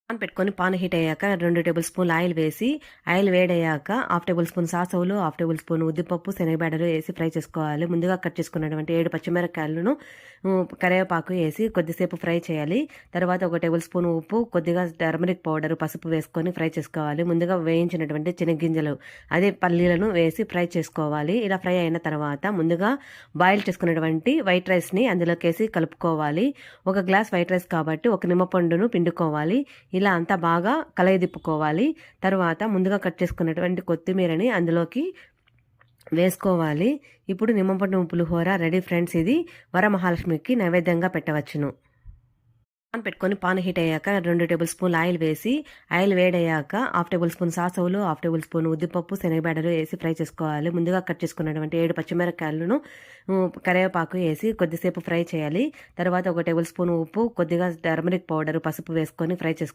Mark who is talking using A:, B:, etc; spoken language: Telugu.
A: పాన్ పెట్టుకొని పాన్ హీట్ అయ్యాక 2 టేబుల్ స్పూన్లు ఆయిల్ వేసి ఆయిల్ వేడయ్యాక హాఫ్ టేబుల్ స్పూన్ సాసవులు, హాఫ్ టేబుల్ స్పూన్ ఉద్దిపప్పు, శనగబెడలు వేసి ఫ్రై చేసుకోవాలి. ముందుగా కట్ చేసుకున్నటువంటి 7 పచ్చిమిరపకాయలను కరివేపాకు వేసి కొద్దిసేపు ఫ్రై చేయాలి. తర్వాత 1 టేబుల్ స్పూన్ ఉప్పు, కొద్దిగా టర్మరిక్ పౌడర్, పసుపు వేసుకొని ఫ్రై చేసుకోవాలి. ముందుగా వేయించినటువంటి శనగ్గింజలు అదే పల్లీలను వేసి ఫ్రై చేసుకోవాలి. ఇలా ఫ్రై అయిన తర్వాత ముందుగా బాయిల్ చేసుకున్నటువంటి వైట్ రైస్ని అందులోకి వేసి కలుపుకోవాలి. 1 గ్లాస్ వైట్ రైస్ కాబట్టి 1 నిమ్మపండును పిండుకోవాలి. ఇలా అంతా బాగా కలయదిప్పుకోవాలి. తర్వాత ముందుగా కట్ చేసుకున్నటువంటి కొత్తిమీరని అందులోకి వేసుకోవాలి. ఇప్పుడు నిమ్మపండు పులిహోర రెడీ ఫ్రెండ్స్. ఇది వరమహాలక్ష్మికి నైవేద్యంగా పెట్టవచ్చును. పాన్ పెట్టుకొని పాన్ హీట్ అయ్యాక 2 టేబుల్ స్పూన్లు ఆయిల్ వేసి ఆయిల్ వేడయ్యాక హాఫ్ టేబుల్ స్పూన్ సాసవులు, హాఫ్ టేబుల్ స్పూన్ ఉద్దిపప్పు, శనగబెడలు వేసి ఫ్రై చేసుకోవాలి. ముందుగా కట్ చేసుకున్నటువంటి 7 పచ్చిమిరపకాయలను కరివేపాకు వేసి కొద్దిసేపు ఫ్రై చేయాలి. తర్వాత 1 టేబుల్ స్పూన్ ఉప్పు, కొద్దిగా టర్మరిక్ పౌడర్, పసుపు వేసుకొని ఫ్రై చేసుకోవాలి.